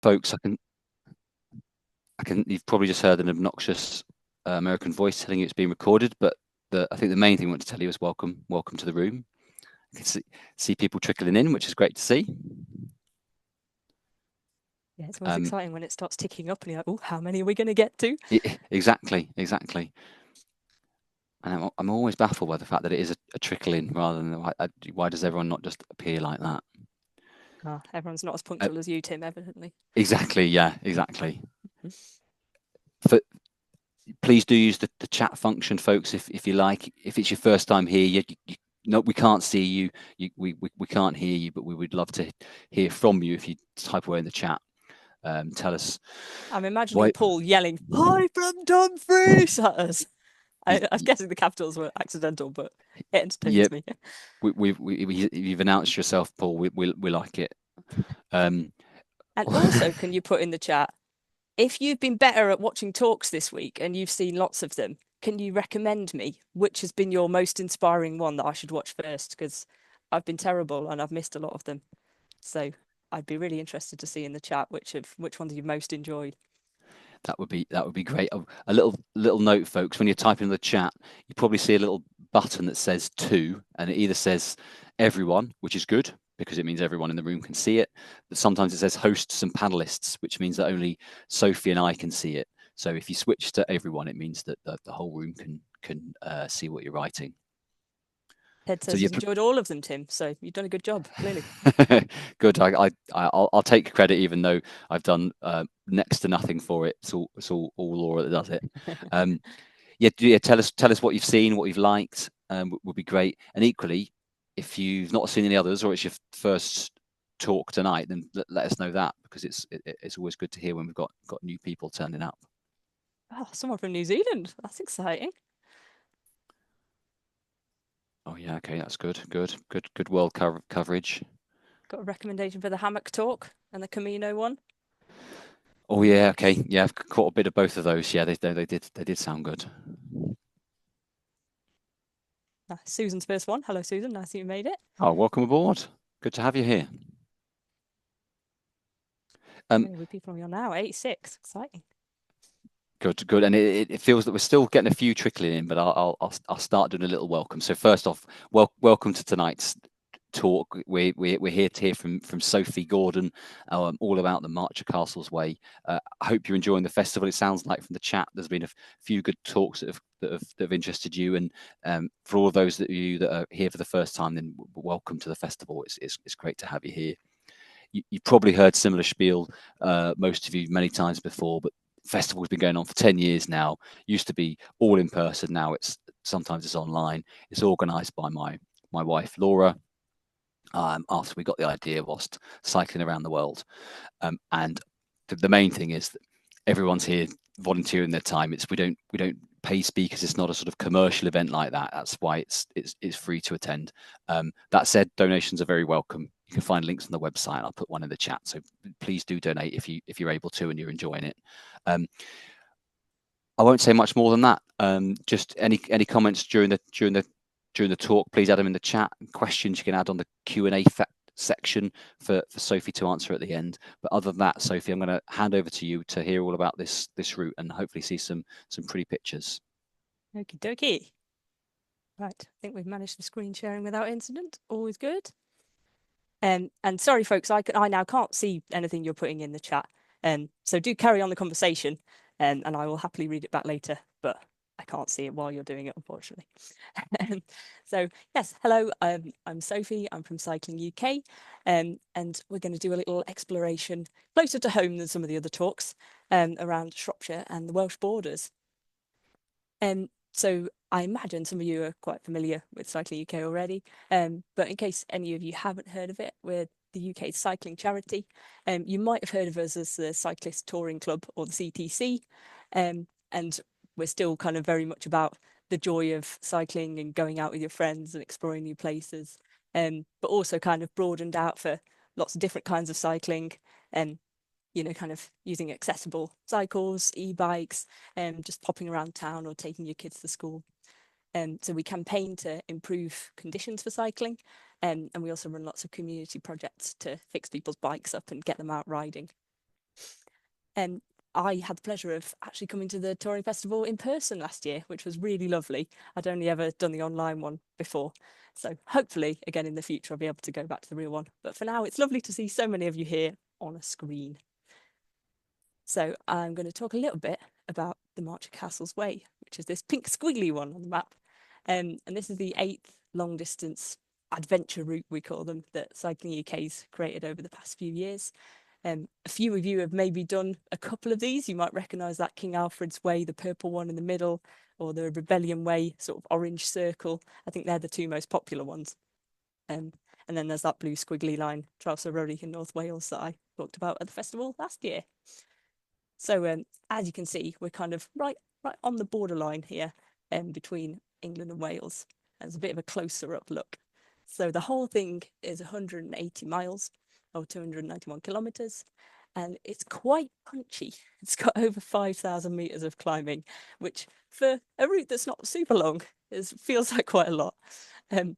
Folks, you've probably just heard an obnoxious American voice telling you it's being recorded, but I think the main thing I want to tell you is welcome to the room. You can see people trickling in, which is great to see. Yeah, it's always exciting when it starts ticking up and you're like, oh, how many are we going to get to? Exactly. And I'm always baffled by the fact that it is a trickle in rather than why does everyone not just appear like that? Everyone's not as punctual as you, Tim, evidently. Exactly. Yeah, exactly. Please do use the chat function, folks, if you like. If it's your first time here, no, we can't see you. We can't hear you, but we would love to hear from you if you type away in the chat. Tell us. I'm imagining Paul yelling, "Hi from Dumfries" at us. I'm guessing the capitals were accidental, but it entertains me. You've announced yourself, Paul. We like it. And also, can you put in the chat, if you've been better at watching talks this week and you've seen lots of them, can you recommend me which has been your most inspiring one that I should watch first? Because I've been terrible and I've missed a lot of them. So I'd be really interested to see in the chat which ones you've most enjoyed. That would be great. A little note, folks. When you're typing in the chat, you probably see a little button that says "to," and it either says "everyone," which is good because it means everyone in the room can see it. But sometimes it says "hosts and panelists," which means that only Sophie and I can see it. So if you switch to "everyone," it means that the whole room can see what you're writing. Ted says he's enjoyed all of them, Tim. So you've done a good job, clearly. Good. I'll take credit, even though I've done next to nothing for it. It's all Laura that does it. Yeah. Tell us what you've seen, what you've liked. Would be great. And equally, if you've not seen any others, or it's your first talk tonight, then let us know that, because it's always good to hear when we've got new people turning up. Oh, someone from New Zealand. That's exciting. Oh yeah. Okay. That's good world coverage. Got a recommendation for the hammock talk and the Camino one. Oh yeah. Okay. Yeah. I've caught a bit of both of those. Yeah. They did sound good. Susan's first one. Hello, Susan. Nice that you made it. Oh, welcome aboard. Good to have you here. How many people are we on now? 86. Exciting. Good. And it feels that we're still getting a few trickling in, but I'll start doing a little welcome. So first off, welcome to tonight's talk. We're here to hear from Sophie Gordon, all about the March of Castles Way. I hope you're enjoying the festival. It sounds like from the chat there's been a few good talks that have interested you, and for all of those that are here for the first time, then welcome to the festival. It's great to have you here. You've probably heard similar spiel, most of you, many times before, but festival's been going on for 10 years now. Used to be all in person. Now sometimes it's online. It's organised by my wife Laura. After we got the idea whilst cycling around the world, and the main thing is that everyone's here volunteering their time. We don't pay speakers. It's not a sort of commercial event like that. That's why it's free to attend. That said, donations are very welcome. You can find links on the website. I'll put one in the chat. So please do donate if you're able to and you're enjoying it. I won't say much more than that. Just any comments during the talk, please add them in the chat. Questions you can add on the Q&A section for Sophie to answer at the end. But other than that, Sophie, I'm going to hand over to you to hear all about this route and hopefully see some pretty pictures. Okie dokie. Right, I think we've managed the screen sharing without incident. Always good. And sorry, folks, I now can't see anything you're putting in the chat. So do carry on the conversation, and I will happily read it back later. But I can't see it while you're doing it, unfortunately. So yes, hello. I'm Sophie. I'm from Cycling UK, and we're going to do a little exploration closer to home than some of the other talks, around Shropshire and the Welsh borders. So I imagine some of you are quite familiar with Cycling UK already, but in case any of you haven't heard of it, we're the UK's cycling charity. You might have heard of us as the Cyclist Touring Club, or the CTC, and we're still kind of very much about the joy of cycling and going out with your friends and exploring new places, but also kind of broadened out for lots of different kinds of cycling, and kind of using accessible cycles, e-bikes, just popping around town or taking your kids to school. So we campaign to improve conditions for cycling, and we also run lots of community projects to fix people's bikes up and get them out riding. And I had the pleasure of actually coming to the touring festival in person last year, which was really lovely. I'd only ever done the online one before. So hopefully, again in the future, I'll be able to go back to the real one. But for now, it's lovely to see so many of you here on a screen. So I'm going to talk a little bit about the March of Castles Way, which is this pink squiggly one on the map. And this is the 8th long distance adventure route, we call them, that Cycling UK's created over the past few years. A few of you have maybe done a couple of these. You might recognise that King Alfred's Way, the purple one in the middle, or the Rebellion Way, sort of orange circle. I think they're the two most popular ones. And then there's that blue squiggly line, Shropshire Hills in North Wales, that I talked about at the festival last year. So as you can see, we're kind of right on the borderline here between England and Wales. There's a bit of a closer up look. So the whole thing is 180 miles or 291 kilometers, and it's quite punchy. It's got over 5,000 meters of climbing, which for a route that's not super long feels like quite a lot. And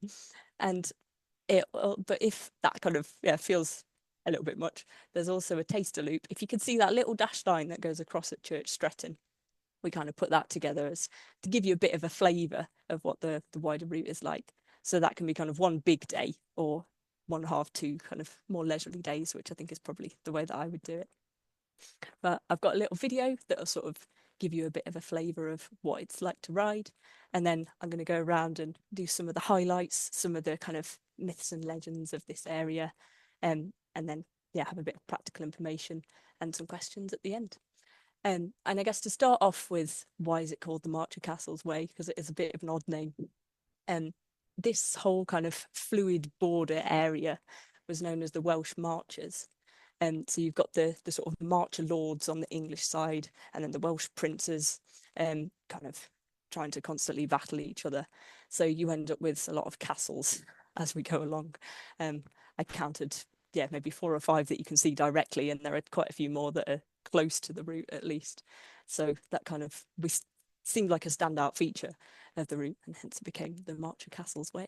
but if that kind of feels a little bit much, there's also a taster loop. If you can see that little dashed line that goes across at Church Stretton, we kind of put that together as to give you a bit of a flavour of what the wider route is like. So that can be kind of one big day or one half two kind of more leisurely days, which I think is probably the way that I would do it. But I've got a little video that'll sort of give you a bit of a flavour of what it's like to ride. And then I'm going to go around and do some of the highlights, some of the kind of myths and legends of this area. And then, have a bit of practical information and some questions at the end. And I guess to start off with, why is it called the March of Castles Way? Because it is a bit of an odd name. This whole kind of fluid border area was known as the Welsh Marches. So you've got the sort of marcher lords on the English side, and then the Welsh princes kind of trying to constantly battle each other. So you end up with a lot of castles as we go along. I counted, maybe 4 or 5 that you can see directly, and there are quite a few more that are close to the route at least. So that kind of seemed like a standout feature of the route, and hence it became the March of Castles Way.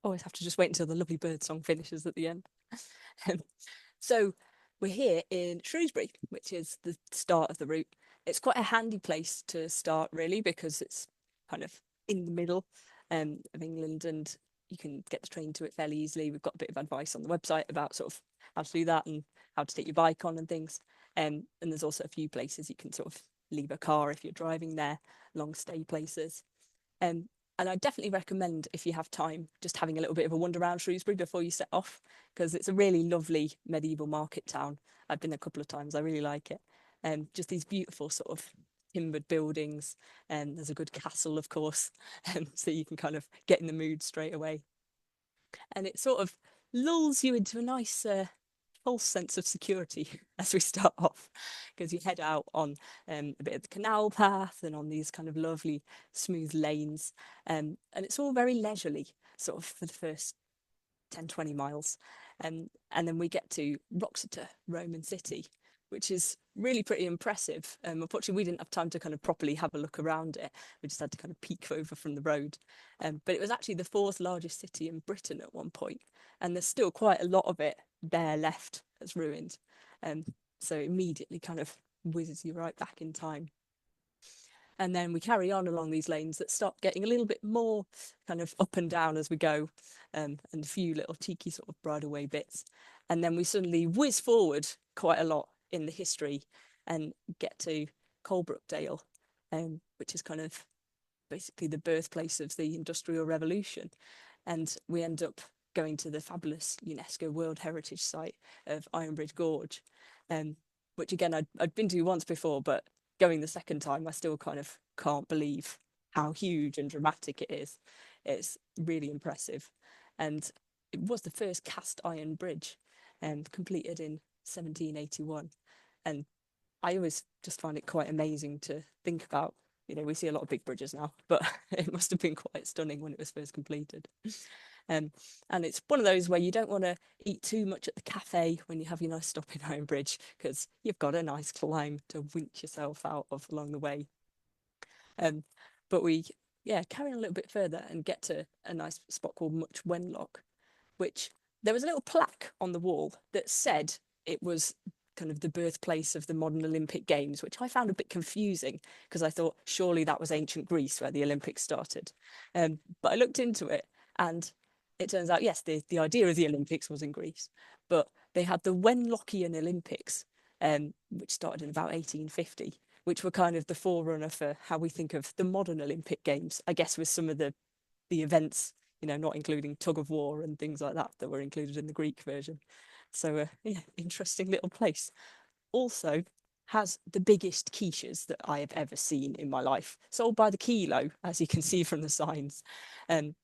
Always have to just wait until the lovely bird song finishes at the end. So we're here in Shrewsbury, which is the start of the route. It's quite a handy place to start, really, because it's kind of in the middle of England, and you can get the train to it fairly easily. We've got a bit of advice on the website about sort of how to do that and how to take your bike on and things. And there's also a few places you can sort of leave a car if you're driving there, long stay places. And I definitely recommend, if you have time, just having a little bit of a wander around Shrewsbury before you set off, because it's a really lovely medieval market town. I've been a couple of times. I really like it. Just these beautiful sort of timbered buildings, and there's a good castle, of course, so you can kind of get in the mood straight away. And it sort of lulls you into a nice false sense of security as we start off, because you head out on a bit of the canal path and on these kind of lovely smooth lanes, and it's all very leisurely, sort of for the first 10, 20 miles. And then we get to Wroxeter, Roman city, which is really pretty impressive. Unfortunately, we didn't have time to kind of properly have a look around it. We just had to kind of peek over from the road. But it was actually the fourth largest city in Britain at one point, and there's still quite a lot of it there left as ruined. Um, so immediately kind of whizzes you right back in time. And then we carry on along these lanes that start getting a little bit more kind of up and down as we go, and a few little cheeky sort of bridleway bits. And then we suddenly whiz forward quite a lot in the history and get to Coalbrookdale, which is kind of basically the birthplace of the Industrial Revolution. And we end up going to the fabulous UNESCO World Heritage Site of Ironbridge Gorge, which again I'd been to once before, but going the second time, I still kind of can't believe how huge and dramatic it is. It's really impressive. And it was the first cast iron bridge, completed in 1781. And I always just find it quite amazing to think about. You know, we see a lot of big bridges now, but it must have been quite stunning when it was first completed. Um, and it's one of those where you don't want to eat too much at the cafe when you have your nice stop in Ironbridge, because you've got a nice climb to winch yourself out of along the way. Um, but we, yeah, carry on a little bit further and get to a nice spot called Much Wenlock, which there was a little plaque on the wall that said it was kind of the birthplace of the modern Olympic Games, which I found a bit confusing because I thought surely that was ancient Greece where the Olympics started. But I looked into it, and it turns out, yes, the idea of the Olympics was in Greece, but they had the Wenlockian Olympics, which started in about 1850, which were kind of the forerunner for how we think of the modern Olympic Games, I guess, with some of the events, you know, not including tug of war and things like that that were included in the Greek version. So, yeah, interesting little place. Also has the biggest quiches that I have ever seen in my life, sold by the kilo, as you can see from the signs.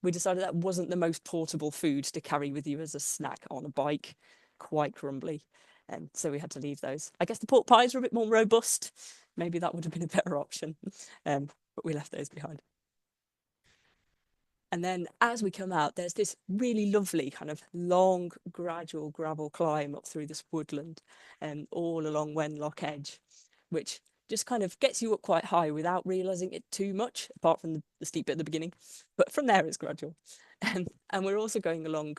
We decided that wasn't the most portable food to carry with you as a snack on a bike, quite crumbly. And so we had to leave those. I guess the pork pies were a bit more robust. Maybe that would have been a better option. But we left those behind. And then as we come out, there's this really lovely kind of long, gradual gravel climb up through this woodland, all along Wenlock Edge, which just kind of gets you up quite high without realizing it too much, apart from the steep bit at the beginning. But from there, it's gradual. And we're also going along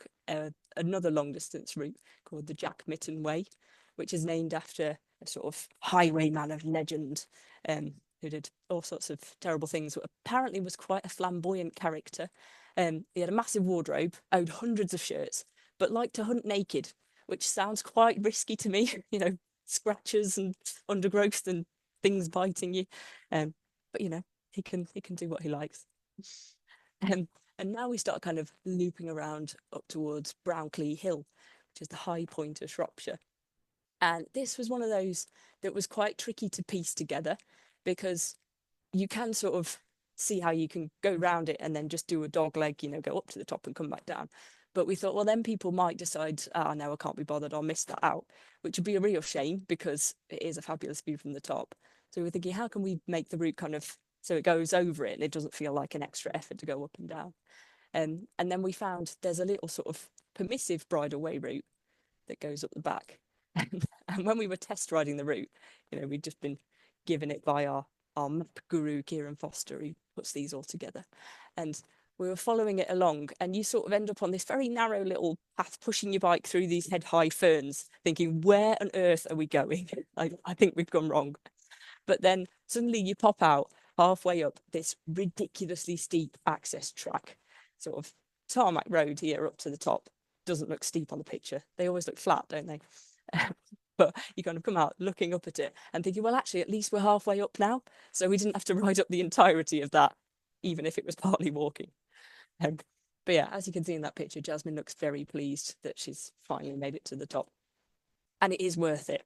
another long distance route called the Jack Mytton Way, which is named after a sort of highwayman of legend, who did all sorts of terrible things, but apparently was quite a flamboyant character. He had a massive wardrobe, owned hundreds of shirts, but liked to hunt naked, which sounds quite risky to me, you know, scratches and undergrowth and things biting you. But you know, he can do what he likes. And now we start kind of looping around up towards Brownclea Hill, which is the high point of Shropshire. And this was one of those that was quite tricky to piece together, because you can sort of see how you can go round it and then just do a dog leg, you know, go up to the top and come back down. But we thought, well, then people might decide, ah, no, I can't be bothered, I'll miss that out, which would be a real shame because it is a fabulous view from the top. So we were thinking, how can we make the route kind of so it goes over it and it doesn't feel like an extra effort to go up and down? And then we found there's a little sort of permissive bridleway route that goes up the back. And when we were test riding the route, you know, we'd just been given it by our map guru, Kieran Foster, who puts these all together. And we were following it along, and you sort of end up on this very narrow little path, pushing your bike through these head-high ferns, thinking, where on earth are we going? I think we've gone wrong. But then suddenly you pop out halfway up this ridiculously steep access track, sort of tarmac road here up to the top. Doesn't look steep on the picture. They always look flat, don't they? But you kind of come out looking up at it and thinking, well, actually, at least we're halfway up now. So we didn't have to ride up the entirety of that, even if it was partly walking. Um, but yeah, as you can see in that picture, Jasmine looks very pleased that she's finally made it to the top. And it is worth it,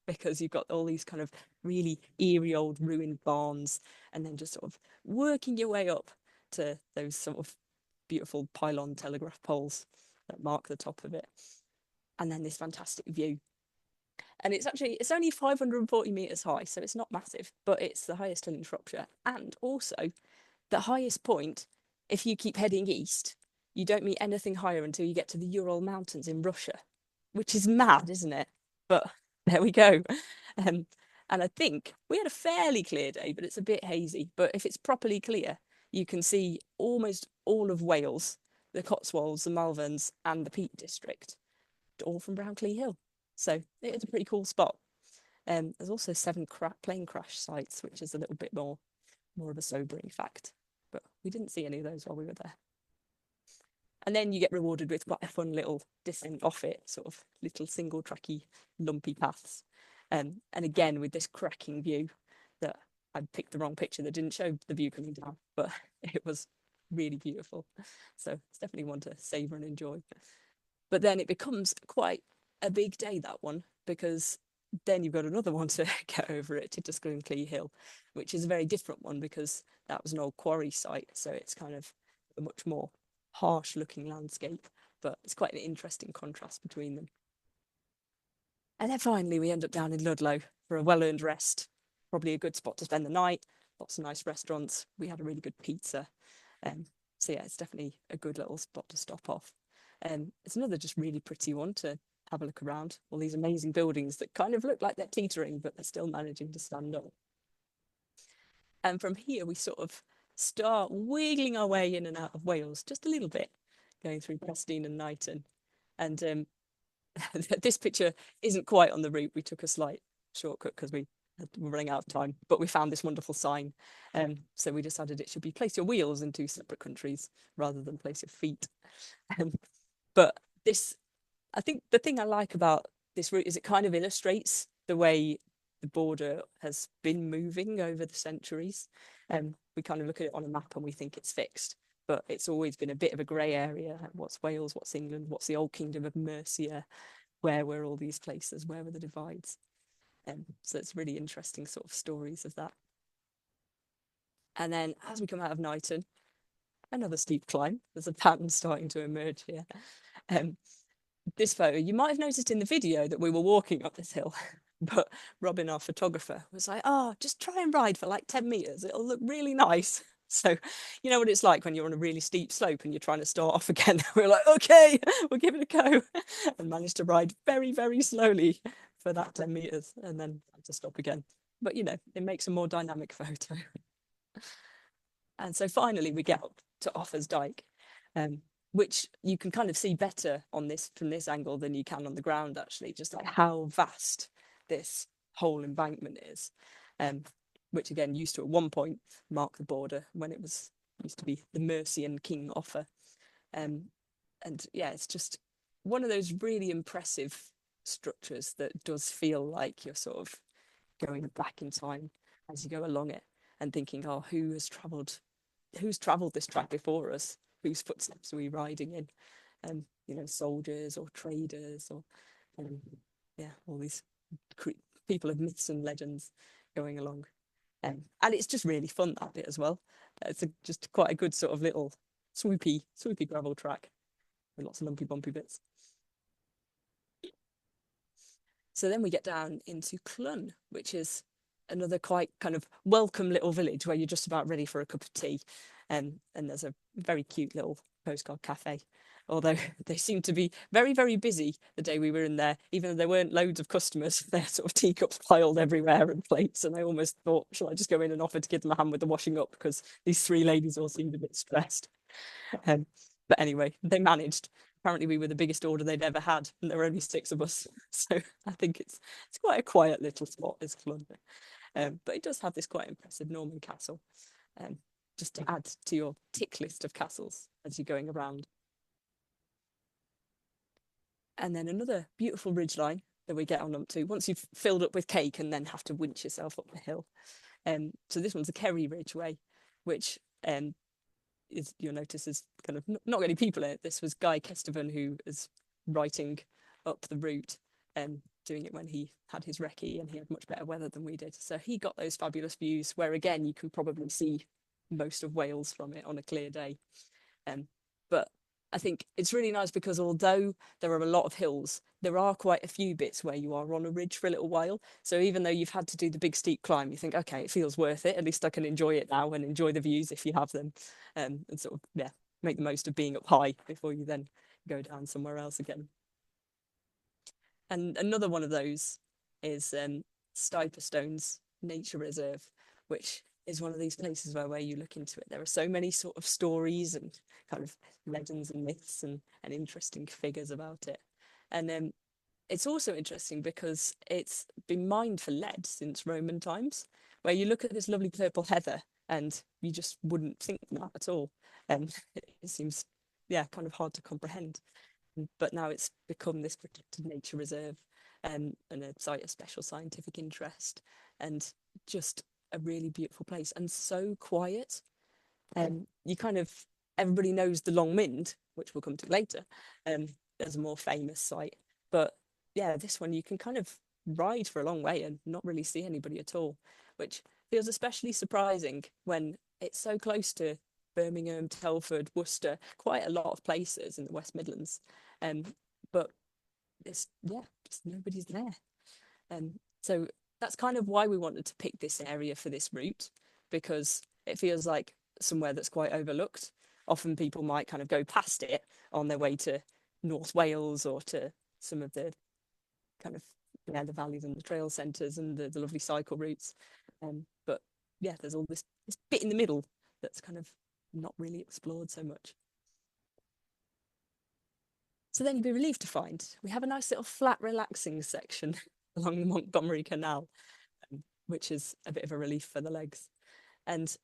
because you've got all these kind of really eerie old ruined barns, and then just sort of working your way up to those sort of beautiful pylon telegraph poles that mark the top of it. and then this fantastic view. And it's only 540 meters high, so it's not massive, but it's the highest hill in Shropshire. And also the highest point, if you keep heading east, you don't meet anything higher until you get to the Ural Mountains in Russia, which is mad, isn't it? But there we go. Um, and I think we had a fairly clear day, but it's a bit hazy. But if it's properly clear, you can see almost all of Wales, the Cotswolds, the Malverns, and the Peak District, all from Brownlee Hill. So it's a pretty cool spot. There's also 7 plane crash sites, which is a little bit more of a sobering fact. But we didn't see any of those while we were there. And then you get rewarded with quite a fun little descent off it, sort of little single tracky, lumpy paths. And again, with this cracking view that I picked the wrong picture that didn't show the view coming down, but it was really beautiful. So it's definitely one to savour and enjoy. But then it becomes quite a big day, that one, because then you've got another one to get over at Tituscley Hill, which is a very different one because that was an old quarry site. So it's kind of a much more harsh looking landscape, but it's quite an interesting contrast between them. And then finally we end up down in Ludlow for a well-earned rest, probably a good spot to spend the night, lots of nice restaurants. We had a really good pizza. So yeah, it's definitely a good little spot to stop off. It's another just really pretty one to have a look around. All these amazing buildings that kind of look like they're teetering, but they're still managing to stand up. And from here, we sort of start wiggling our way in and out of Wales just a little bit, going through Prestine and Knighton. And this picture isn't quite on the route. We took a slight shortcut because we were running out of time, but we found this wonderful sign. So we decided it should be place your wheels in 2 separate countries rather than place your feet. But this, I think the thing I like about this route is it kind of illustrates the way the border has been moving over the centuries. We kind of look at it on a map and we think it's fixed, but it's always been a bit of a grey area. What's Wales? What's England? What's the old kingdom of Mercia? Where were all these places? Where were the divides? So it's really interesting sort of stories of that. And then as we come out of Knighton, another steep climb. There's a pattern starting to emerge here. This photo, you might have noticed in the video that we were walking up this hill, but Robin, our photographer, was like, oh, just try and ride for like 10 meters. It'll look really nice. So you know what it's like when you're on a really steep slope and you're trying to start off again. We're like, okay, we'll give it a go, and managed to ride very, very slowly for that 10 meters and then had to stop again. But you know, it makes a more dynamic photo. And so finally we get up to Offers Dyke, which you can kind of see better on this from this angle than you can on the ground, actually, just like how vast this whole embankment is. Which again used to at one point mark the border when it was used to be the Mercian King Offa. And yeah, it's just one of those really impressive structures that does feel like you're sort of going back in time as you go along it and thinking, oh, who's traveled this track before us? Whose footsteps are we riding in? You know, soldiers or traders or yeah, all these people of myths and legends going along. And it's just really fun, that bit as well. It's just quite a good sort of little swoopy gravel track with lots of lumpy bumpy bits. So then we get down into Clun, which is another quite kind of welcome little village where you're just about ready for a cup of tea. And there's a very cute little postcard cafe, although they seemed to be very, very busy the day we were in there, even though there weren't loads of customers. Their sort of teacups piled everywhere and plates, and I almost thought, shall I just go in and offer to give them a hand with the washing up, because these 3 ladies all seemed a bit stressed. But anyway, they managed. Apparently we were the biggest order they'd ever had, and there were only 6 of us. So I think it's quite a quiet little spot, this club. But it does have this quite impressive Norman castle, just to add to your tick list of castles as you're going around. And then another beautiful ridgeline that we get on up to once you've filled up with cake and then have to winch yourself up the hill. So this one's the Kerry Ridgeway, which is, you'll notice, is kind of not many people in it. This was Guy Kestevan, who is writing up the route and doing it when he had his recce and he had much better weather than we did. So he got those fabulous views where, again, you can probably see most of Wales from it on a clear day. But I think it's really nice because although there are a lot of hills, there are quite a few bits where you are on a ridge for a little while. So even though you've had to do the big steep climb, you think, okay, it feels worth it. At least I can enjoy it now and enjoy the views if you have them. And sort of, yeah, make the most of being up high before you then go down somewhere else again. And another one of those is Stones Nature Reserve, which is one of these places where you look into it, there are so many sort of stories and kind of legends and myths and interesting figures about it. And it's also interesting because it's been mined for lead since Roman times, where you look at this lovely purple heather and you just wouldn't think that at all. And it seems, yeah, kind of hard to comprehend. But now it's become this protected nature reserve, and a site of special scientific interest, and just a really beautiful place and so quiet. You kind of everybody knows the Long Mynd, which we'll come to later, as a more famous site. But yeah, this one you can kind of ride for a long way and not really see anybody at all, which feels especially surprising when it's so close to Birmingham, Telford, Worcester, quite a lot of places in the West Midlands. Um, but it's yeah, just nobody's there. So that's kind of why we wanted to pick this area for this route, because it feels like somewhere that's quite overlooked. Often people might kind of go past it on their way to North Wales or to some of the kind of yeah, the valleys and the trail centres and the lovely cycle routes. But yeah, there's all this bit in the middle that's kind of not really explored so much. So then you'd be relieved to find we have a nice little flat, relaxing section along the Montgomery Canal, which is a bit of a relief for the legs. And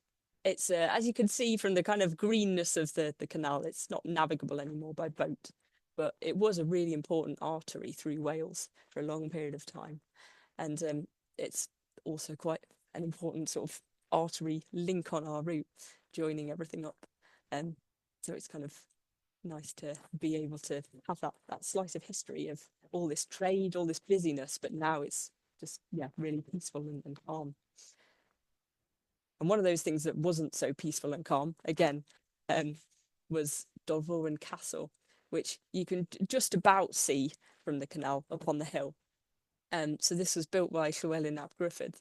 it's, as you can see from the kind of greenness of the canal, it's not navigable anymore by boat, but it was a really important artery through Wales for a long period of time. And it's also quite an important sort of artery link on our route, joining everything up. Um, so it's kind of nice to be able to have that slice of history of all this trade, all this busyness, but now it's just yeah, really peaceful and calm. And one of those things that wasn't so peaceful and calm, again, um, was Dolvoren Castle, which you can just about see from the canal up on the hill. So this was built by Llywelyn ap Gruffydd,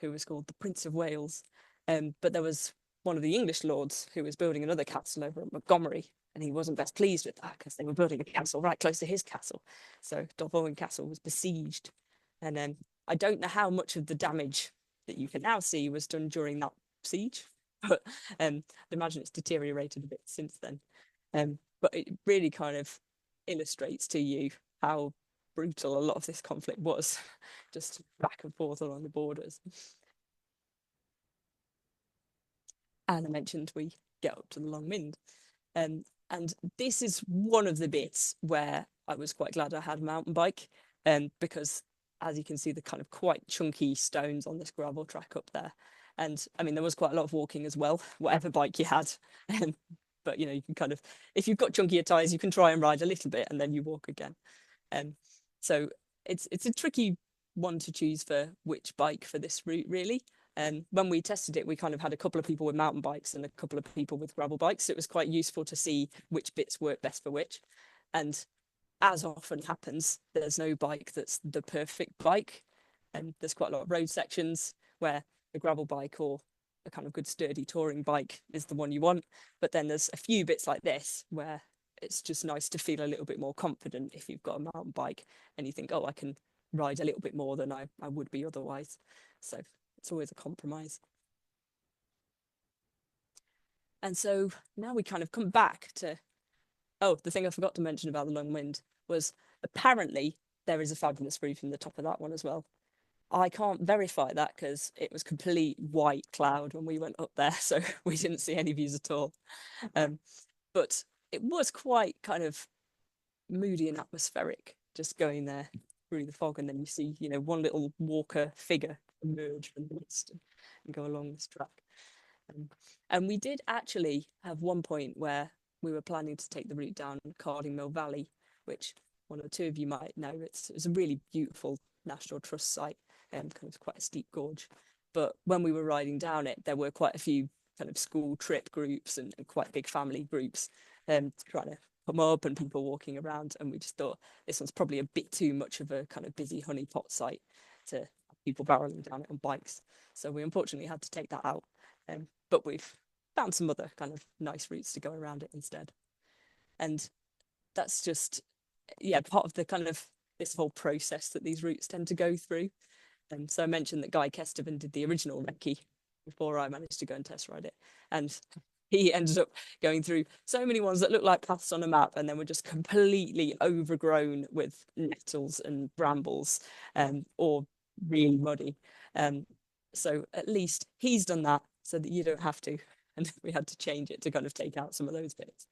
who was called the Prince of Wales. But there was one of the English lords who was building another castle over at Montgomery, and he wasn't best pleased with that because they were building a castle right close to his castle. So Dolvoren Castle was besieged, and I don't know how much of the damage that you can now see was done during that siege, but I imagine it's deteriorated a bit since then. But it really kind of illustrates to you how brutal a lot of this conflict was, just back and forth along the borders. And I mentioned we get up to the Long Mynd. And this is one of the bits where I was quite glad I had a mountain bike, because as you can see, the kind of quite chunky stones on this gravel track up there. And I mean, there was quite a lot of walking as well, whatever bike you had. But you know, you can kind of, if you've got chunkier tires, you can try and ride a little bit and then you walk again. Um, so it's a tricky one to choose for which bike for this route, really. When we tested it, we kind of had a couple of people with mountain bikes and a couple of people with gravel bikes. So it was quite useful to see which bits work best for which. And as often happens, there's no bike that's the perfect bike. And there's quite a lot of road sections where a gravel bike or a kind of good sturdy touring bike is the one you want. But then there's a few bits like this where it's just nice to feel a little bit more confident if you've got a mountain bike and you think, oh, I can ride a little bit more than I would be otherwise. So it's always a compromise. And so now we kind of come back to, oh, the thing I forgot to mention about the Long Mynd was apparently there is a fabulous view from the top of that one as well. I can't verify that because it was complete white cloud when we went up there, so we didn't see any views at all. Um, but it was quite kind of moody and atmospheric just going there through the fog, and then you see, you know, one little walker figure emerge from the mist and go along this track. Um, and we did actually have one point where we were planning to take the route down Carding Valley, which one or two of you might know. It's a really beautiful National Trust site, and kind of quite a steep gorge. But when we were riding down it, there were quite a few kind of school trip groups and quite big family groups trying to come up and people walking around. And we just thought this one's probably a bit too much of a kind of busy honeypot site to have people barreling down it on bikes. So we unfortunately had to take that out. But we've found some other kind of nice routes to go around it instead. And that's just, yeah, part of the kind of this whole process that these routes tend to go through. And so I mentioned that Guy Kestevan did the original recce before I managed to go and test ride it. And he ended up going through so many ones that looked like paths on a map and then were just completely overgrown with nettles and brambles, or really muddy. So at least he's done that so that you don't have to. And we had to change it to kind of take out some of those bits.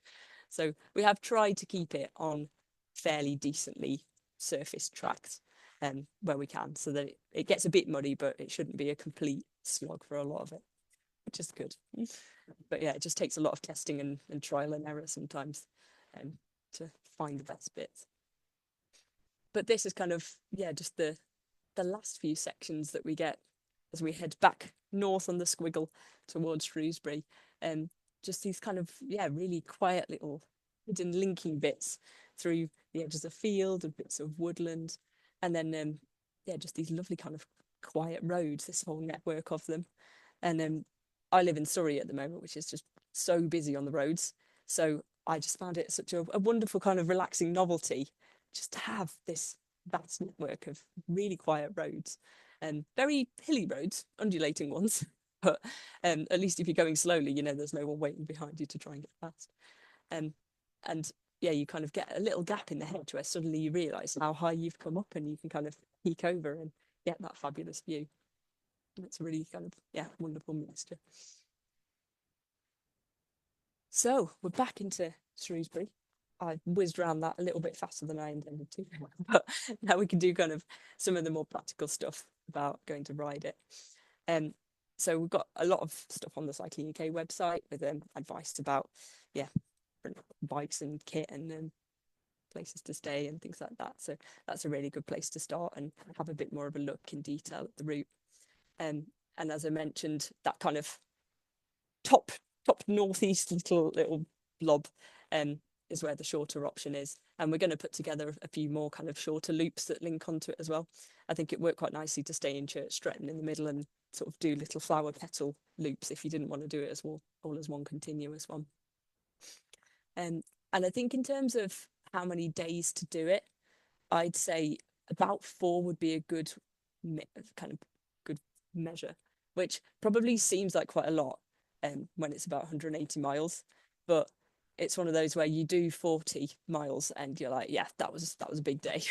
So we have tried to keep it on fairly decently surfaced tracks, where we can, so that it gets a bit muddy, but it shouldn't be a complete slog for a lot of it, which is good. But yeah, it just takes a lot of testing and trial and error sometimes, to find the best bits. But this is kind of, yeah, just the last few sections that we get as we head back north on the squiggle towards Shrewsbury. Just these kind of, yeah, really quiet little hidden linking bits through the edges of field and bits of woodland. And then, yeah, just these lovely kind of quiet roads, this whole network of them. And I live in Surrey at the moment, which is just so busy on the roads. So I just found it such a wonderful kind of relaxing novelty just to have this vast network of really quiet roads, and very hilly roads, undulating ones. But at least if you're going slowly, you know, there's no one waiting behind you to try and get past. And yeah, you kind of get a little gap in the hedge where suddenly you realise how high you've come up and you can kind of peek over and get that fabulous view. And it's a really kind of, yeah, wonderful mixture. So we're back into Shrewsbury. I whizzed around that a little bit faster than I intended to, but now we can do kind of some of the more practical stuff about going to ride it. So we've got a lot of stuff on the Cycling UK website with advice about, yeah, bikes and kit and places to stay and things like that. So that's a really good place to start and have a bit more of a look in detail at the route. And as I mentioned, that kind of top northeast little blob is where the shorter option is. And we're going to put together a few more kind of shorter loops that link onto it as well. I think it worked quite nicely to stay in Church Stretton in the middle and sort of do little flower petal loops if you didn't want to do it as well, all as one continuous one. And I think in terms of how many days to do it, I'd say about 4 would be a good kind of good measure, which probably seems like quite a lot when it's about 180 miles, but it's one of those where you do 40 miles and you're like, yeah, that was a big day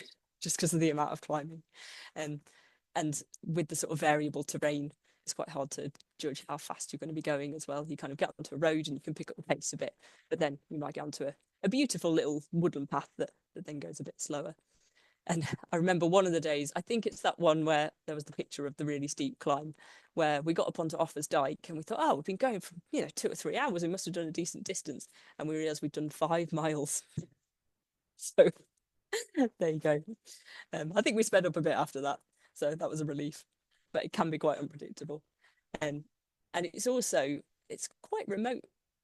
just because of the amount of climbing. And with the sort of variable terrain, it's quite hard to judge how fast you're going to be going as well. You kind of get onto a road and you can pick up the pace a bit, but then you might get onto a beautiful little woodland path that then goes a bit slower. And I remember one of the days, I think it's that one where there was the picture of the really steep climb, where we got up onto Offers Dyke and we thought, oh, we've been going for, 2 or 3 hours. We must have done a decent distance. And we realised we'd done 5 miles. So there you go. I think we sped up a bit after that. So that was a relief. But it can be quite unpredictable. And it's quite remote.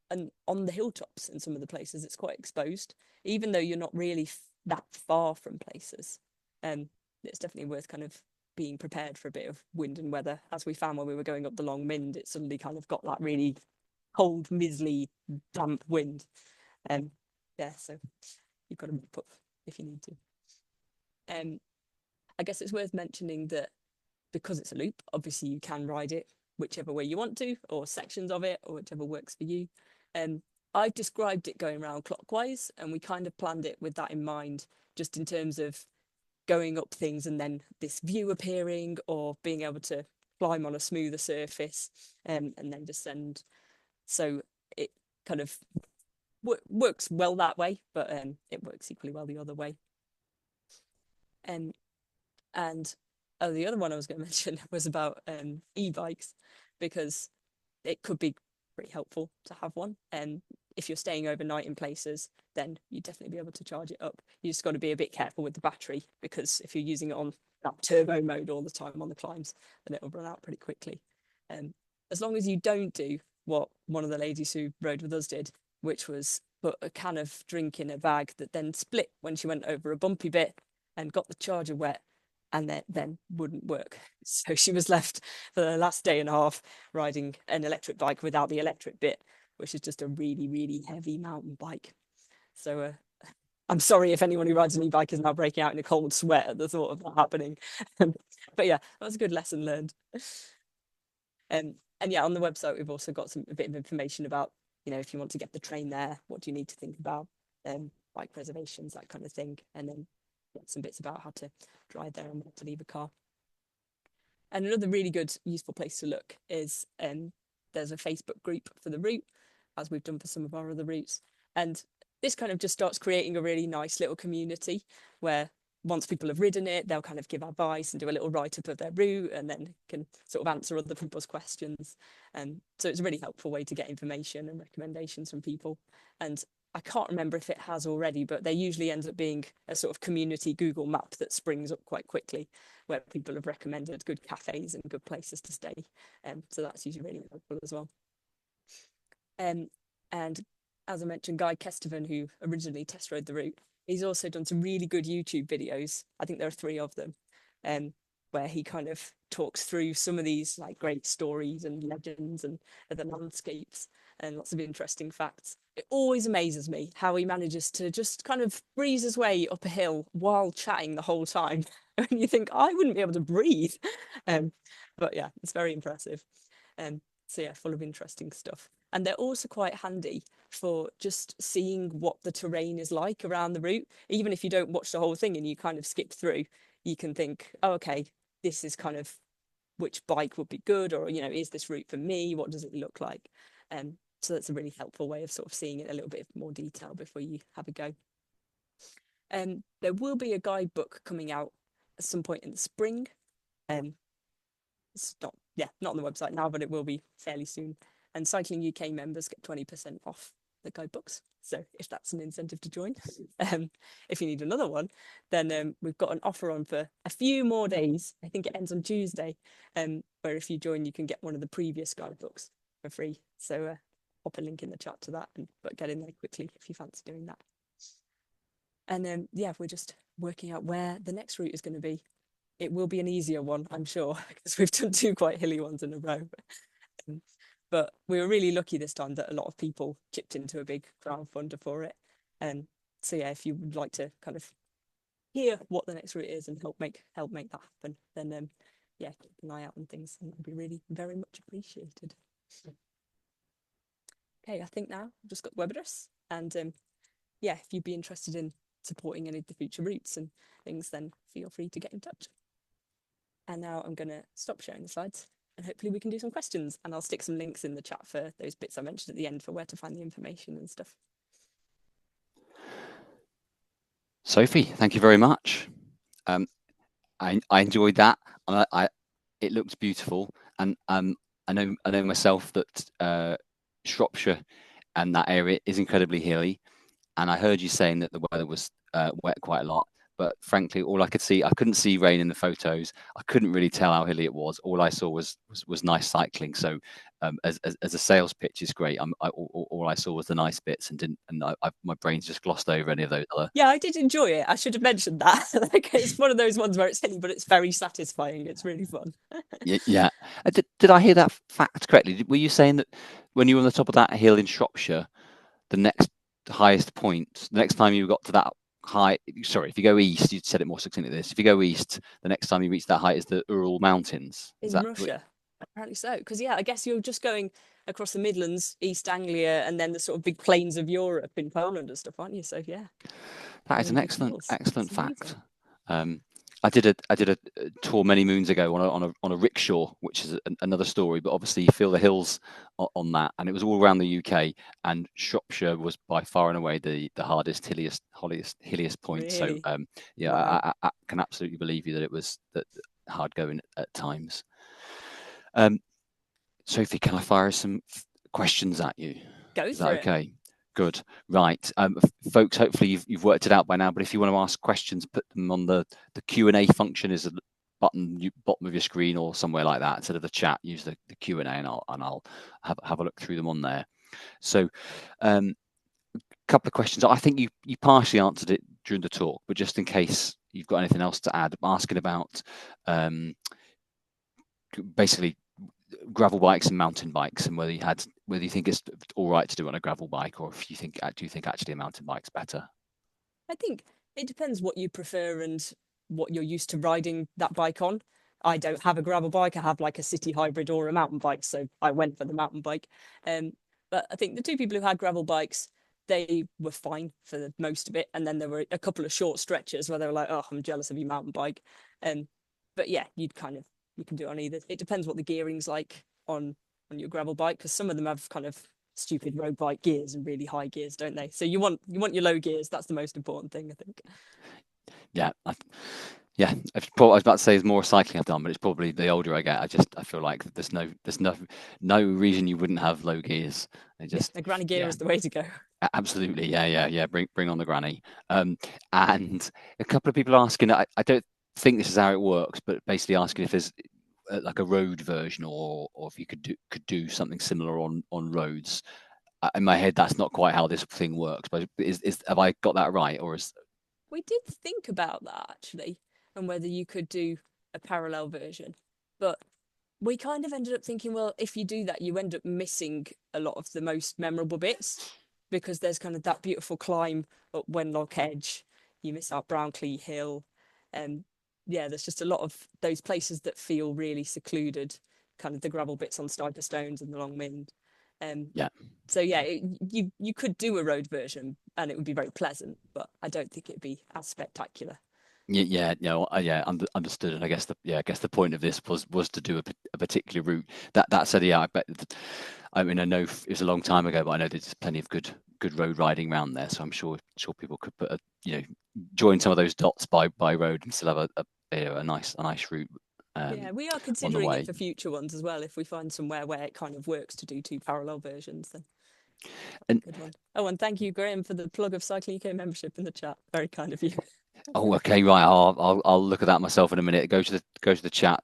And on the hilltops in some of the places, it's quite exposed, even though you're not really that far from places. It's definitely worth kind of being prepared for a bit of wind and weather. As we found when we were going up the Long Mynd, it suddenly kind of got that really cold, mizzly, damp wind. Yeah, so you've got to mop up if you need to. I guess it's worth mentioning that because it's a loop, obviously you can ride it whichever way you want to, or sections of it, or whichever works for you. I've described it going around clockwise, and we kind of planned it with that in mind, just in terms of going up things and then this view appearing, or being able to climb on a smoother surface and then descend. So it kind of works well that way, but it works equally well the other way. And the other one I was going to mention was about e-bikes, because it could be pretty helpful to have one. And if you're staying overnight in places, then you'd definitely be able to charge it up. You just got to be a bit careful with the battery, because if you're using it on that turbo mode all the time on the climbs, then it'll run out pretty quickly. As long as you don't do what one of the ladies who rode with us did, which was put a can of drink in a bag that then split when she went over a bumpy bit and got the charger wet, and then wouldn't work. So she was left for the last day and a half riding an electric bike without the electric bit, which is just a really, really heavy mountain bike. So I'm sorry if anyone who rides an e-bike is now breaking out in a cold sweat at the thought of that happening. But yeah, that was a good lesson learned. And yeah, on the website we've also got a bit of information about, if you want to get the train there, what do you need to think about, bike reservations, that kind of thing, and then some bits about how to drive there and not to leave a car. And another really good, useful place to look is there's a Facebook group for the route, as we've done for some of our other routes. And this kind of just starts creating a really nice little community where once people have ridden it, they'll kind of give advice and do a little write-up of their route, and then can sort of answer other people's questions. So it's a really helpful way to get information and recommendations from people. And I can't remember if it has already, but there usually ends up being a sort of community Google map that springs up quite quickly, where people have recommended good cafes and good places to stay. So that's usually really helpful as well. And as I mentioned, Guy Kestevan, who originally test rode the route, he's also done some really good YouTube videos. I think there are 3 of them, where he kind of talks through some of these like great stories and legends and the landscapes and lots of interesting facts. It always amazes me how he manages to just kind of breeze his way up a hill while chatting the whole time. And you think, I wouldn't be able to breathe. But yeah, it's very impressive. So yeah, full of interesting stuff. And they're also quite handy for just seeing what the terrain is like around the route. Even if you don't watch the whole thing and you kind of skip through, you can think, oh, okay, this is kind of which bike would be good, or, is this route for me? What does it look like? So that's a really helpful way of sort of seeing it in a little bit more detail before you have a go. There will be a guidebook coming out at some point in the spring. It's not on the website now, but it will be fairly soon. And Cycling UK members get 20% off the guidebooks. So if that's an incentive to join, if you need another one, then we've got an offer on for a few more days. I think it ends on Tuesday, where if you join, you can get one of the previous guidebooks for free. So pop a link in the chat to that, but get in there quickly if you fancy doing that. And then yeah, we're just working out where the next route is going to be. It will be an easier one, I'm sure, because we've done 2 quite hilly ones in a row. But we were really lucky this time that a lot of people chipped into a big crowdfunder for it. So yeah, if you would like to kind of hear what the next route is and help make that happen, then yeah, keep an eye out on things, and that'd be really very much appreciated. Okay, I think now I've just got the web address, and yeah, if you'd be interested in supporting any of the future routes and things, then feel free to get in touch. And now I'm going to stop sharing the slides, and hopefully we can do some questions, and I'll stick some links in the chat for those bits I mentioned at the end for where to find the information and stuff. Sophie, thank you very much. I enjoyed that. It looked beautiful, and I know myself that Shropshire and that area is incredibly hilly, and I heard you saying that the weather was wet quite a lot. But frankly, all I could see, I couldn't see rain in the photos. I couldn't really tell how hilly it was. All I saw was nice cycling. So as a sales pitch is great. All I saw was the nice bits, and my brain's just glossed over any of those other. Yeah, I did enjoy it. I should have mentioned that. Like, it's one of those ones where it's hilly, but it's very satisfying. It's really fun. Yeah. Did I hear that fact correctly? Were you saying that when you were on the top of that hill in Shropshire, the next highest point, the next time you got to that height, sorry, if you go east, you said it more succinctly this, if you go east, the next time you reach that height is the Ural Mountains. In Russia, apparently so. Because yeah, I guess you're just going across the Midlands, East Anglia, and then the sort of big plains of Europe in Poland and stuff, aren't you? So yeah. That is an excellent fact. I did a tour many moons ago on a rickshaw, which is another story. But obviously, you feel the hills on that, and it was all around the UK. And Shropshire was by far and away the hardest, hilliest point. Really? So yeah, wow. I can absolutely believe you that it was that hard going at times. Sophie, can I fire some questions at you? Go for it. Okay. Good. Right. Folks, hopefully you've worked it out by now, but if you want to ask questions, put them on the Q&A function is a button bottom of your screen or somewhere like that. Instead of the chat, use the Q&A, and I'll have a look through them on there. So couple of questions. I think you partially answered it during the talk, but just in case you've got anything else to add, I'm asking about um, basically gravel bikes and mountain bikes, and whether you think it's all right to do it on a gravel bike, or if you think do you think actually a mountain bike's better? I think it depends what you prefer and what you're used to riding that bike on. I don't have a gravel bike. I have like a city hybrid or a mountain bike, so I went for the mountain bike. Um, but I think the two people who had gravel bikes, they were fine for the most of it, and then there were a couple of short stretches where they were like, "Oh, I'm jealous of your mountain bike." Um, but yeah, you can do it on either. It depends what the gearing's like on your gravel bike, because some of them have kind of stupid road bike gears and really high gears, don't they? So you want your low gears. That's the most important thing, I think. Yeah, yeah. I was about to say there's more cycling I've done, but it's probably the older I get, I feel like there's no reason you wouldn't have low gears. It Yeah, just a granny gear yeah, is the way to go. absolutely. Yeah. Bring on the granny. And a couple of people asking, I don't think this is how it works, but basically asking if there's like a road version, or if you could do something similar on roads. In my head, that's not quite how this thing works. But is have I got that right, or is We did think about that actually, and whether you could do a parallel version, but we kind of ended up thinking, well, if you do that, you end up missing a lot of the most memorable bits, because there's kind of that beautiful climb up Wenlock Edge. You miss out Brownclea Hill, and yeah, there's just a lot of those places that feel really secluded, kind of the gravel bits on Stiper Stones and the Long Mynd. Um, yeah? so yeah, you could do a road version and it would be very pleasant, but I don't think it'd be as spectacular. Yeah, understood. And I guess the point of this was to do a particular route. That said, yeah, I bet. I mean, I know it was a long time ago, but I know there's plenty of good road riding around there. So I'm sure people could put join some of those dots by road and still have a nice route Yeah, we are on the considering it way. for future ones as well. If we find somewhere where it kind of works to do two parallel versions, then that'd be And a good one. Oh, and thank you, Graham, for the plug of Cycling UK membership in the chat. Very kind of you. oh, okay, right. I'll look at that myself in a minute. Go to the chat.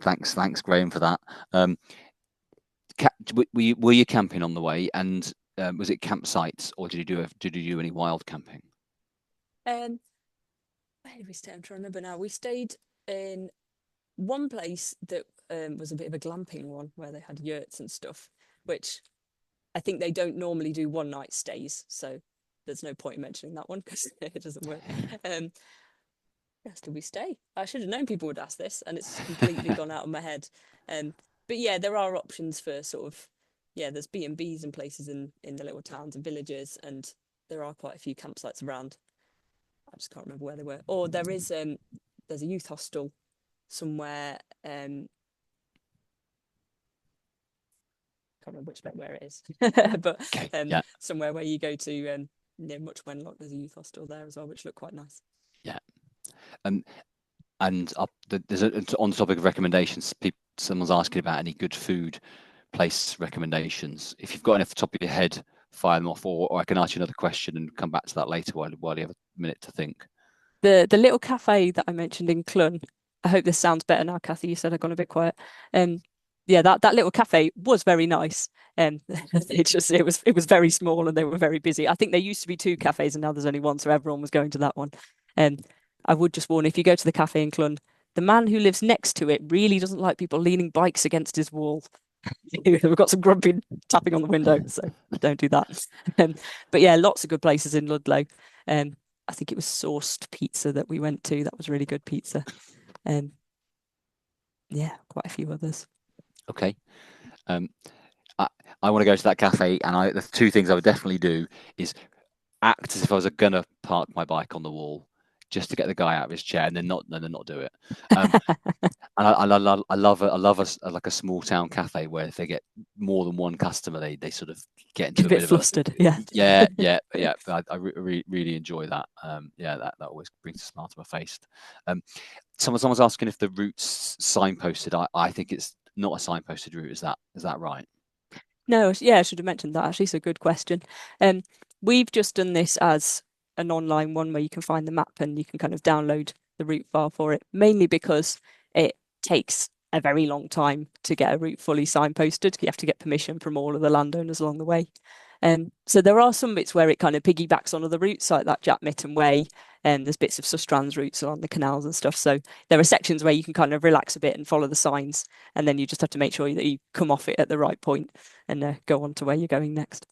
Thanks, Graham, for that. Um, were you camping on the way, and was it campsites, or did you do any wild camping? Um, where did we stay? I'm trying to remember now. We stayed in one place that was a bit of a glamping one where they had yurts and stuff, which I think they don't normally do one night stays. So there's no point in mentioning that one because it doesn't work. Um, where else did we stay? I should have known people would ask this, and it's completely gone out of my head. Um, but yeah, there are options for sort of there's B&Bs and places in the little towns and villages, and there are quite a few campsites around. I just can't remember where they were. Or there's a youth hostel somewhere. Can't remember which bit where it is, but Okay, yeah, somewhere where you go to near Much Wenlock. There's a youth hostel there as well, which look quite nice. yeah. Um, and on the topic of recommendations, someone's asking about any good food place recommendations. If you've got any off the top of your head, fire them off, or I can ask you another question and come back to that later while you have a minute to think. The little cafe that I mentioned in Clun. I hope this sounds better now, Kathy. You said I've gone a bit quiet. Um, yeah, that little cafe was very nice. It was very small and they were very busy. I think there used to be two cafes and now there's only one, so everyone was going to that one. And I would just warn, if you go to the cafe in Clun, the man who lives next to it really doesn't like people leaning bikes against his wall. We've got some grumpy tapping on the window, so don't do that. Um, but yeah, lots of good places in Ludlow. Um, I think it was Sourced Pizza that we went to. That was really good pizza. Um, yeah, quite a few others. Okay. Um, I, I want to go to that cafe, and the two things I would definitely do is act as if I was gonna park my bike on the wall, just to get the guy out of his chair, and then not do it. Um, and I love like a small town cafe where if they get more than one customer, they sort of get Get into a a bit bit of a flustered. Yeah. yeah. I really enjoy that. Yeah, that always brings a smile to my face. Um, someone's asking if the route's signposted. I think it's not a signposted route. Is that right? No, yeah, I should have mentioned that actually. It's a good question. Um, we've just done this as an online one where you can find the map and you can kind of download the route file for it, mainly because it takes a very long time to get a route fully signposted. You have to get permission from all of the landowners along the way. So there are some bits where it kind of piggybacks on other routes, like that Jack Mytton Way, and there's bits of Sustrans routes along the canals and stuff. So there are sections where you can kind of relax a bit and follow the signs, and then you just have to make sure that you come off it at the right point and go on to where you're going next.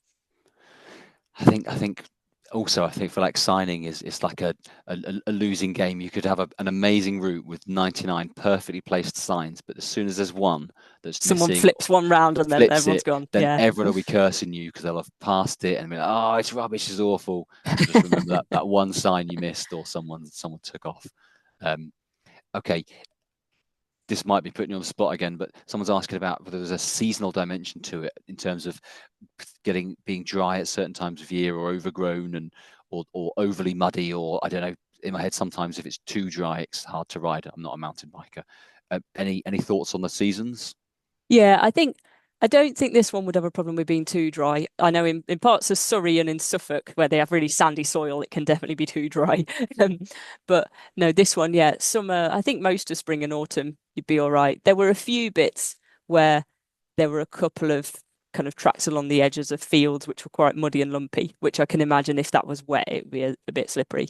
I think also I think for like signing is it's like a losing game. You could have an amazing route with 99 perfectly placed signs, but as soon as there's one that's Someone missing flips one round and then flips everyone's it, gone. then Yeah. everyone will be cursing you because they'll have passed it and be like, "Oh, it's rubbish, it's awful." So just remember that one sign you missed or someone took off. Um, okay, this might be putting you on the spot again, but someone's asking about whether there's a seasonal dimension to it in terms of being dry at certain times of year or overgrown and or overly muddy, or I don't know. In my head, sometimes if it's too dry, it's hard to ride. I'm not a mountain biker. Any thoughts on the seasons? Yeah, I don't think this one would have a problem with being too dry. I know in parts of Surrey and in Suffolk where they have really sandy soil, it can definitely be too dry. Um, but no, this one, yeah, summer, I think most of spring and autumn, you'd be all right. There were a few bits where there were a couple of kind of tracks along the edges of fields which were quite muddy and lumpy, which I can imagine if that was wet, it would be a bit slippery.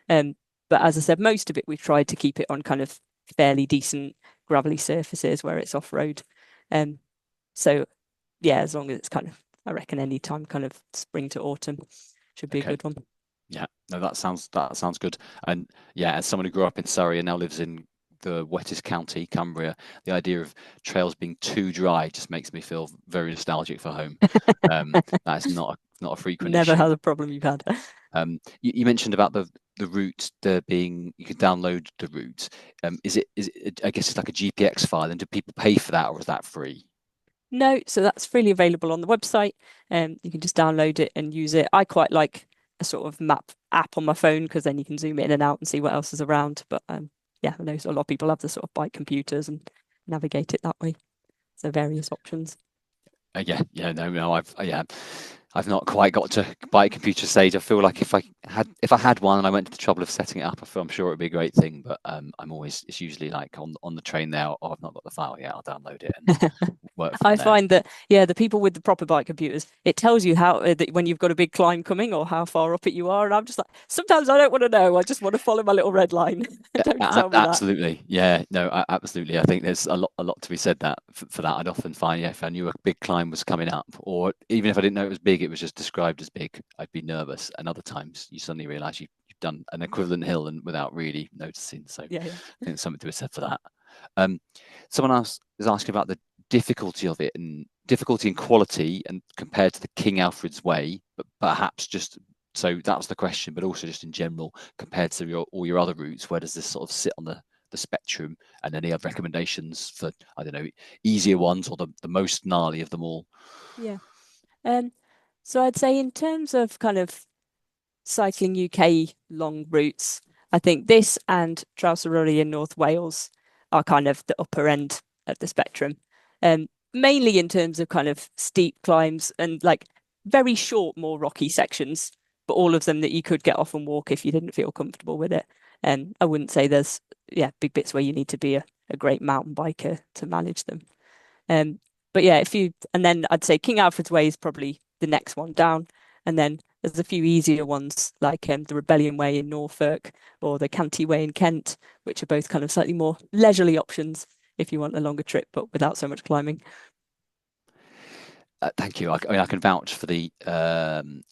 Um, but as I said, most of it we've tried to keep it on kind of fairly decent gravelly surfaces where it's off road. Um, so yeah, as long as it's kind of, I reckon any time kind of spring to autumn should be a Okay. good one. Yeah, no, that sounds good. And yeah, as someone who grew up in Surrey and now lives in the wettest county, Cumbria, the idea of trails being too dry just makes me feel very nostalgic for home. That's not a frequent Never issue. had a problem you've had. You mentioned about the route, the being you can download the route. Is it? I guess it's like a GPX file, and do people pay for that, or is that free? No, so that's freely available on the website. You can just download it and use it. I quite like a sort of map app on my phone because then you can zoom in and out and see what else is around. But yeah, I know a lot of people have the sort of bike computers and navigate it that way. So various options. Yeah, no, I've not quite got to bike computer stage. I feel like if I had one and I went to the trouble of setting it up, I'm sure it'd be a great thing. But it's usually like on the train now. Oh, I've not got the file yet. I'll download it and work from I there. find that, yeah, the people with the proper bike computers, it tells you how that when you've got a big climb coming or how far up it you are. And I'm just like, sometimes I don't want to know. I just want to follow my little red line. Don't tell me that. Absolutely, yeah, no, absolutely. I think there's a lot to be said that for that. I'd often find, yeah, if I knew a big climb was coming up, or even if I didn't know it was big, it was just described as big, I'd be nervous. And other times, you suddenly realise you've done an equivalent hill and without really noticing. So I Yeah, yeah. think there's something to be said for that. Um, Someone else is asking about the difficulty of it and difficulty and quality, and compared to the King Alfred's Way, but perhaps just so that was the question, but also just in general, compared to all your other routes, where does this sort of sit on the spectrum? And any other recommendations for, I don't know, easier ones or the most gnarly of them all? Yeah. Um, so I'd say in terms of kind of cycling UK long routes, I think this and Trowserori in North Wales are kind of the upper end of the spectrum. Mainly in terms of kind of steep climbs and like very short, more rocky sections, but all of them that you could get off and walk if you didn't feel comfortable with it. And I wouldn't say there's big bits where you need to be a great mountain biker to manage them. Um, but yeah, and then I'd say King Alfred's Way is probably the next one down. And then there's a few easier ones like the Rebellion Way in Norfolk or the Canty Way in Kent, which are both kind of slightly more leisurely options if you want a longer trip, but without so much climbing. Thank you. I mean, I can vouch for the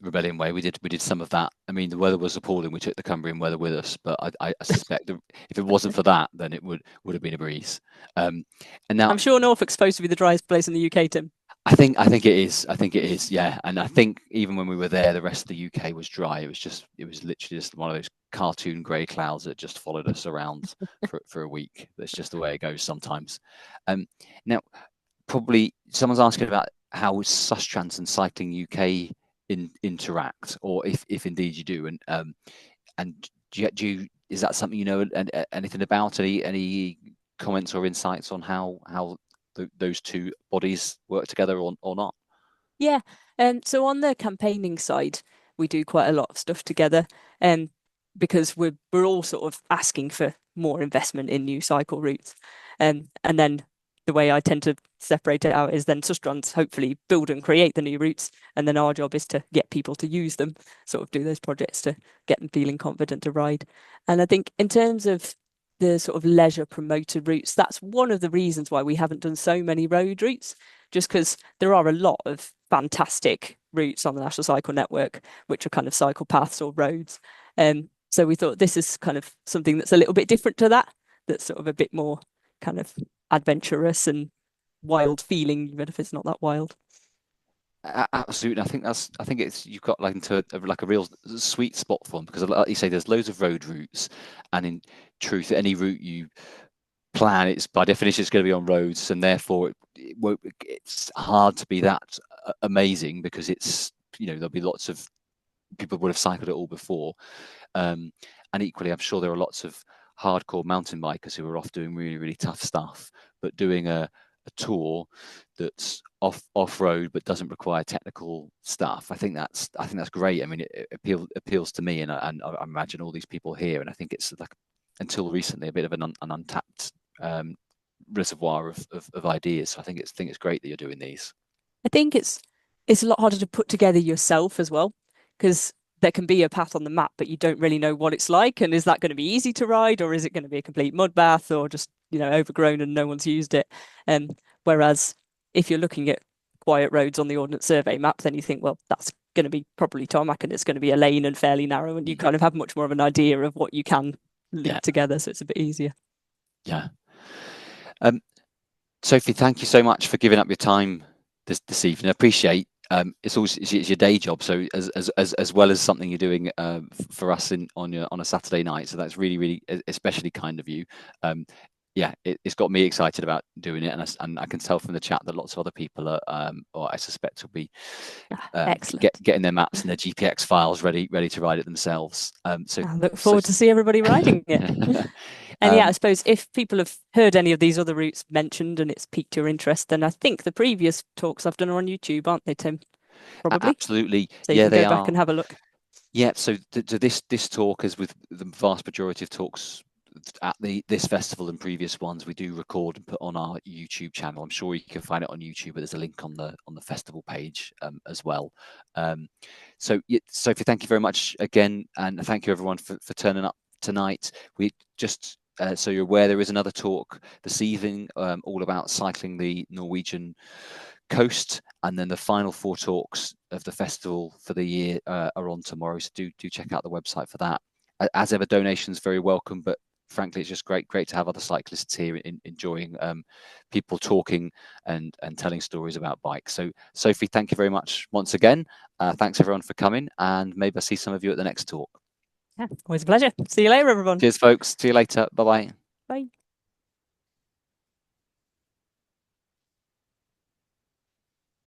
Rebellion Way. We did some of that. I mean, the weather was appalling. We took the Cumbrian weather with us, but I suspect that if it wasn't for that, then it would have been a breeze. And now I'm sure Norfolk's supposed to be the driest place in the UK, Tim. I think it is. I think it is. Yeah, and I think even when we were there, the rest of the UK was dry. It was literally just one of those cartoon grey clouds that just followed us around for a week. That's just the way it goes sometimes. Now, probably someone's asking about how Sustrans and Cycling UK interact, or if indeed you do, and is that something you know anything about? Any comments or insights on how those two bodies work together or not? Yeah. So on the campaigning side, we do quite a lot of stuff together. Because we're all sort of asking for more investment in new cycle routes. And then the way I tend to separate it out is then Sustrans hopefully build and create the new routes, and then our job is to get people to use them, sort of do those projects to get them feeling confident to ride. And I think in terms of the sort of leisure promoted routes, that's one of the reasons why we haven't done so many road routes, just because there are a lot of fantastic routes on the National Cycle Network, which are kind of cycle paths or roads. So we thought this is kind of something that's a little bit different to that, that's sort of a bit more kind of adventurous and wild feeling, even if it's not that wild. Absolutely. I think it's you've got like into like a real sweet spot for them because like you say, there's loads of road routes, and in truth, any route you plan, it's by definition it's going to be on roads, and therefore it won't. It's hard to be that amazing because it's there'll be lots of people would have cycled it all before, and equally, I'm sure there are lots of hardcore mountain bikers who are off doing really really tough stuff, but doing a tour that's off road but doesn't require technical stuff. I think that's great. I mean, it appeals to me, and I imagine all these people here, and I think it's like until recently a bit of an untapped reservoir of ideas. So I think it's great that you're doing these. I think it's a lot harder to put together yourself as well, because there can be a path on the map, but you don't really know what it's like. And is that going to be easy to ride, or is it going to be a complete mud bath, or just, overgrown and no one's used it? Whereas if you're looking at quiet roads on the Ordnance Survey map, then you think, well, that's going to be probably tarmac and it's going to be a lane and fairly narrow, and you kind of have much more of an idea of what you can link Yeah, together. So it's a bit easier. yeah. Um, Sophie, thank you so much for giving up your time this evening. I appreciate it's your day job, so as well as something you're doing for us on a Saturday night. So that's really really especially kind of you. Yeah, it's got me excited about doing it, and I can tell from the chat that lots of other people are, or I suspect will be Excellent. getting their maps and their GPX files ready to ride it themselves. I look forward to see everybody riding it. And yeah, I um, suppose if people have heard any of these other routes mentioned and it's piqued your interest, then I think the previous talks I've done are on YouTube, aren't they, Tim? Probably. absolutely, So you yeah, can they go back are. and have a look. Yeah, so this talk, as with the vast majority of talks at this festival and previous ones, we do record and put on our YouTube channel. I'm sure you can find it on YouTube, but there's a link on the festival page as well. So yeah, Sophie, thank you very much again, and thank you everyone for turning up tonight. We just so you're aware, there is another talk this evening, all about cycling the Norwegian coast, and then the final four talks of the festival for the year are on tomorrow. So do check out the website for that. As ever, donations very welcome, but frankly, it's just great to have other cyclists here enjoying people talking and telling stories about bikes. So Sophie, thank you very much once again. Thanks everyone for coming, and maybe I'll see some of you at the next talk. Yeah, always a pleasure. See you later, everyone. Cheers, folks. See you later. Bye bye. Bye.